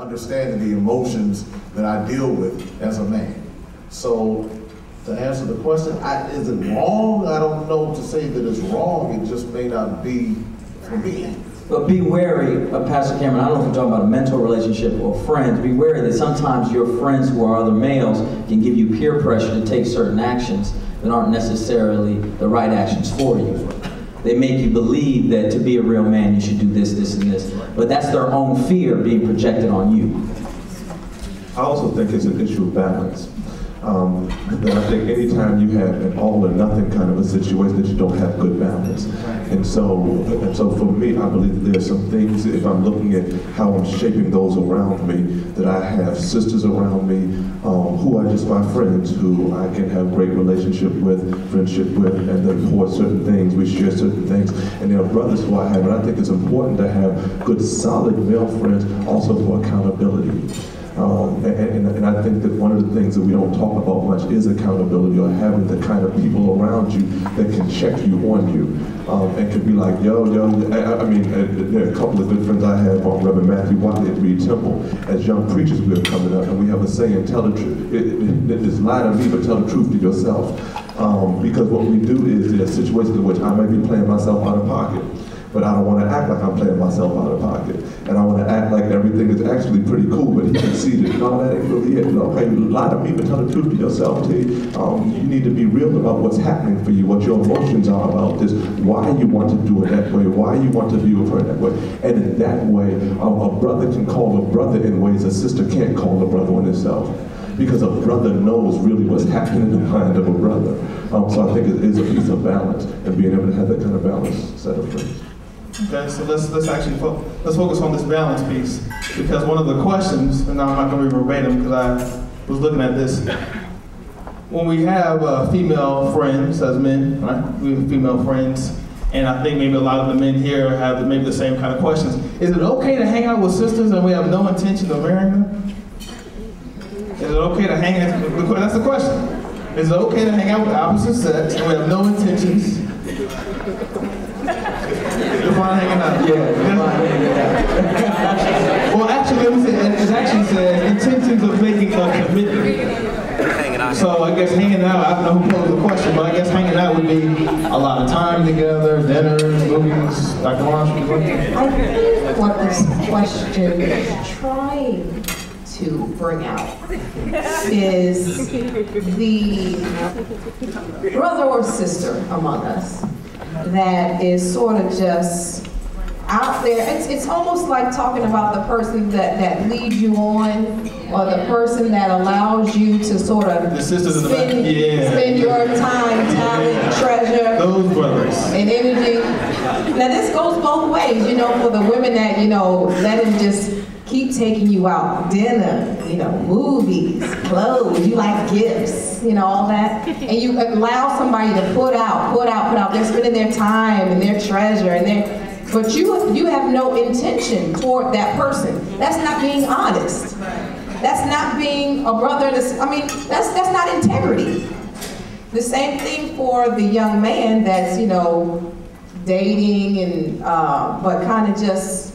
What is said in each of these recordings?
understanding the emotions that I deal with as a man. So to answer the question, is it wrong? I don't know to say that it's wrong, it just may not be for me. But be wary of Pastor Cameron. I don't know if you're talking about a mentor relationship or friends. Be wary that sometimes your friends who are other males can give you peer pressure to take certain actions that aren't necessarily the right actions for you. They make you believe that to be a real man you should do this, this, and this. But that's their own fear being projected on you. I also think it's an issue of balance. That I think anytime you have an all or nothing kind of a situation, that you don't have good balance. And so for me, I believe that there's some things, if I'm looking at how I'm shaping those around me, that I have sisters around me who are just my friends, who I can have great relationship with, friendship with, and they pour certain things, we share certain things. And there are brothers who I have, and I think it's important to have good, solid male friends also for accountability. And I think that one of the things that we don't talk about much is accountability, or having the kind of people around you that can check you on you, and can be like, yo. I mean, there are a couple of good friends I have, Reverend Matthew Wiley at Reed Temple. As young preachers, we're coming up, and we have a saying, tell the truth. It's lie to me, but tell the truth to yourself. Because what we do is, there are situations in which I may be playing myself out of pocket, but I don't want to act like I'm playing myself out of pocket. And I want to act like everything is actually pretty cool, but he can see that, no, that ain't really it. Okay, lie to me, but tell the truth to yourself, T. You need to be real about what's happening for you, what your emotions are about this, why you want to do it that way, why you want to be with her that way. And in that way, a brother can call a brother in ways a sister can't call a brother on himself. Because a brother knows really what's happening in the mind of a brother. So I think it is a piece of balance, and being able to have that kind of balance set of things. Okay, so let's actually focus on this balance piece, because one of the questions, and now I'm not going to be verbatim because I was looking at this. When we have female friends as men, right? We have female friends, and I think maybe a lot of the men here have maybe the same kind of questions. Is it okay to hang out with sisters and we have no intention of marrying them? Is it okay to hang out? That's the question. Is it okay to hang out with the opposite sex and we have no intentions? Hanging out. Well, actually, let me say, it actually says intentions of making a commitment. So I guess hanging out, I don't know who posed the question, but I guess hanging out would be a lot of time together, dinners, movies, Dr. Lawrence. I think what this question is trying to bring out is the brother or sister among us that is sort of just out there. It's almost like talking about the person that leads you on, or the person that allows you to sort of spend your time, talent, treasure, those brothers, and energy. Now this goes both ways, you know, for the women that, you know, let him just keep taking you out, dinner, you know, movies, clothes, you like gifts, you know, all that. And you allow somebody to put out. They're spending their time and their treasure and but you have no intention toward that person. That's not being honest. That's not being a brother. That's not integrity. The same thing for the young man that's, you know, dating and but kind of just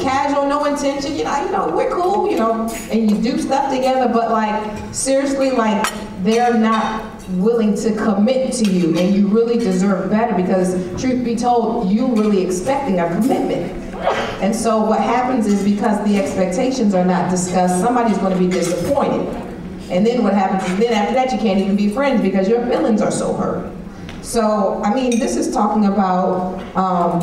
casual, no intention, you know, we're cool, you know, and you do stuff together, but like, seriously, like, they're not willing to commit to you, and you really deserve better, because truth be told, you're really expecting a commitment. And so what happens is, because the expectations are not discussed, somebody's going to be disappointed. And then what happens is, then after that, you can't even be friends because your feelings are so hurt. So, I mean, this is talking about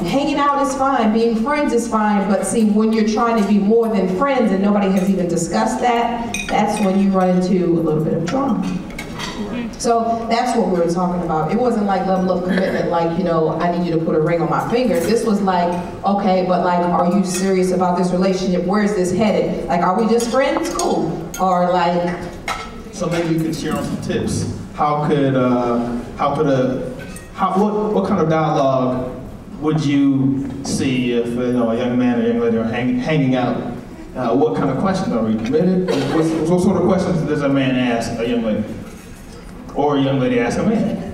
hanging out is fine, being friends is fine, but see, when you're trying to be more than friends and nobody has even discussed that, that's when you run into a little bit of drama. So that's what we were talking about. It wasn't like level of commitment, like, you know, I need you to put a ring on my finger. This was like, okay, but like, are you serious about this relationship? Where is this headed? Like, are we just friends? Cool. Or like... So maybe you could share on some tips. What kind of dialogue would you see if, you know, a young man or young lady are hanging out? What kind of questions? Are we committed? What sort of questions does a man ask a young lady? Or a young lady ask a man?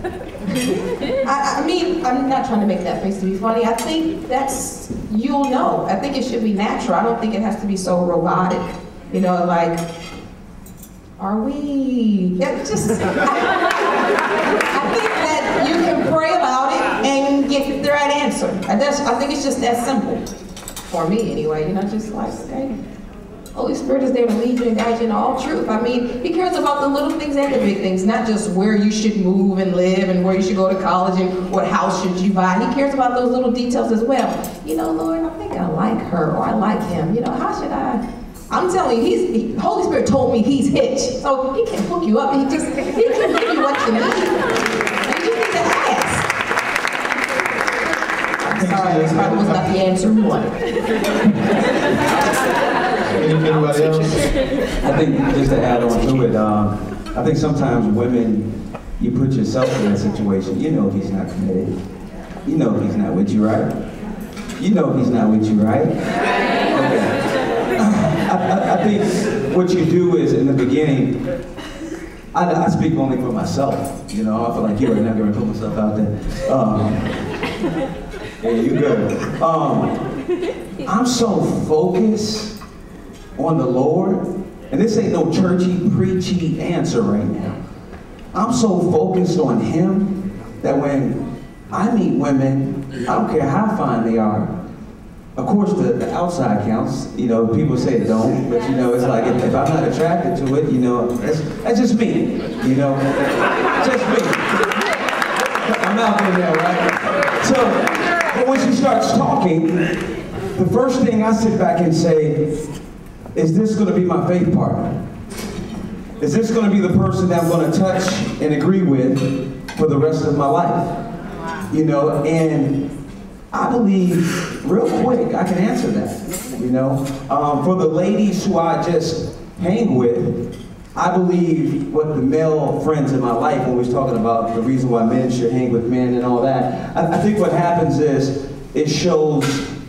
I mean, I'm not trying to make that face to be funny. I think that's, you'll know. I think it should be natural. I don't think it has to be so robotic. You know, like, are we? Yeah, just, I think that you can pray about it and get the right answer. I think it's just that simple. For me, anyway. You know, just like, okay. Holy Spirit is there to lead you and guide you in all truth. I mean, He cares about the little things and the big things, not just where you should move and live and where you should go to college and what house should you buy. He cares about those little details as well. You know, Lord, I think I like her or I like him. You know, how should I? I'm telling you, Holy Spirit told me he's hitched. So He can hook you up. He can give you what you need. And you need to ask. I'm sorry, this probably was not the answer you wanted. Anybody else? I think just to add on to it, I think sometimes women, you put yourself in a situation, you know he's not committed. You know he's not with you, right? You know he's not with you, right? Okay. I think what you do is, in the beginning, I speak only for myself. You know, I feel like you right now going to put myself out there. Yeah, you good. I'm so focused on the Lord, and this ain't no churchy, preachy answer right now. I'm so focused on Him that when I meet women, I don't care how fine they are. Of course, the outside counts. You know, people say it don't, but you know, it's like if I'm not attracted to it, you know, that's just me. You know, just me. I'm out there now, right? So, but when she starts talking, the first thing I sit back and say, is this going to be my faith partner? Is this going to be the person that I'm going to touch and agree with for the rest of my life? You know, and I believe, real quick, I can answer that, you know. For the ladies who I just hang with, I believe what the male friends in my life, when we was talking about the reason why men should hang with men and all that, I think what happens is it shows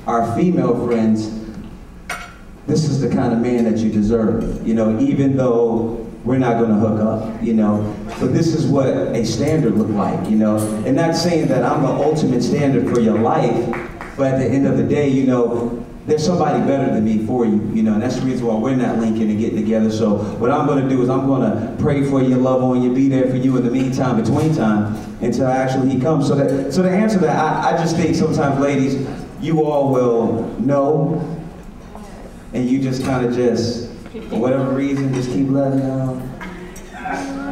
our female friends this is the kind of man that you deserve, you know, even though we're not going to hook up, you know, but this is what a standard look like, you know, and not saying that I'm the ultimate standard for your life, but at the end of the day, you know, there's somebody better than me for you, you know, and that's the reason why we're not linking and getting together. So what I'm going to do is I'm going to pray for you, love on you, be there for you in the meantime, between time, until actually He comes. So to answer that, I just think sometimes, ladies, you all will know, and you just kind of just, for whatever reason, just keep letting out,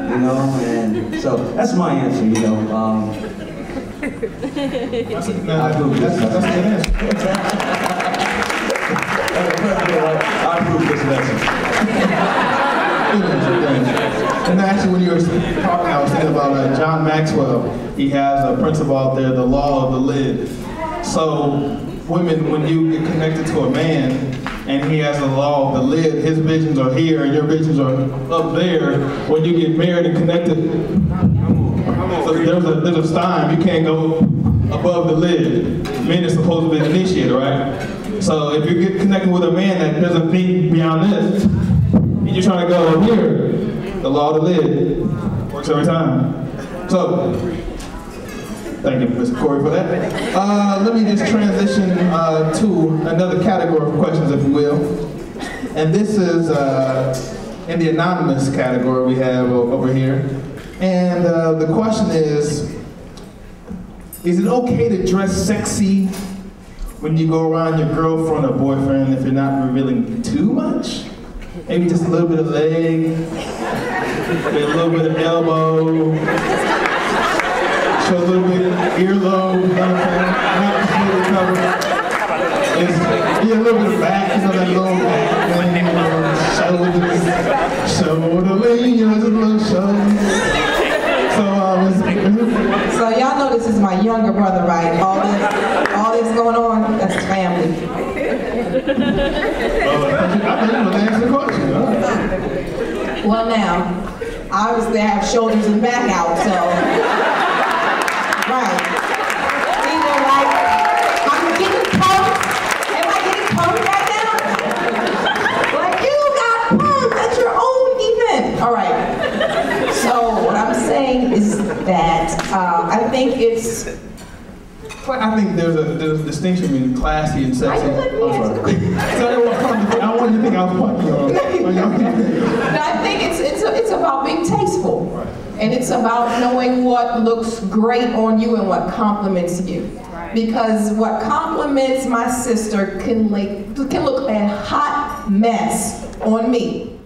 you know, and so that's my answer, you know. That's a good answer. I approve this message. And actually, when you were talking, I was thinking about John Maxwell. He has a principle out there, the law of the lid. So, women, when you get connected to a man, and he has the law of the lid, his visions are here, and your visions are up there. When you get married and connected, so there's a time you can't go above the lid. Men are supposed to be the initiator, right? So if you get connected with a man that doesn't think beyond this, and you're trying to go up here, the law of the lid works every time. So, thank you, Mr. Corey, for that. Let me just transition to another category of questions, if you will. And this is in the anonymous category we have over here. And the question is it okay to dress sexy when you go around your girlfriend or boyfriend if you're not revealing too much? Maybe just a little bit of leg, maybe a little bit of elbow, show a little bit of earlobe, not completely covered. Yeah, a little bit of back, you know, that little back thing, shoulder lean, you know, just a little shoulder. So y'all know this is my younger brother, right? All this going on, that's his family. I think you would answer the question. Well now, obviously I have shoulders and back out, so. Right. Either like, I'm getting pumped. Am I getting pumped right now? Like, you got pumped at your own event. All right. So what I'm saying is that I think it's, I think there's a distinction between classy and sexy. Why you let me I'm answer sorry. So I want you to think I was punking on no, I think it's about being tasteful. Right. And it's about knowing what looks great on you and what compliments you. Right. Because what compliments my sister can look a hot mess on me.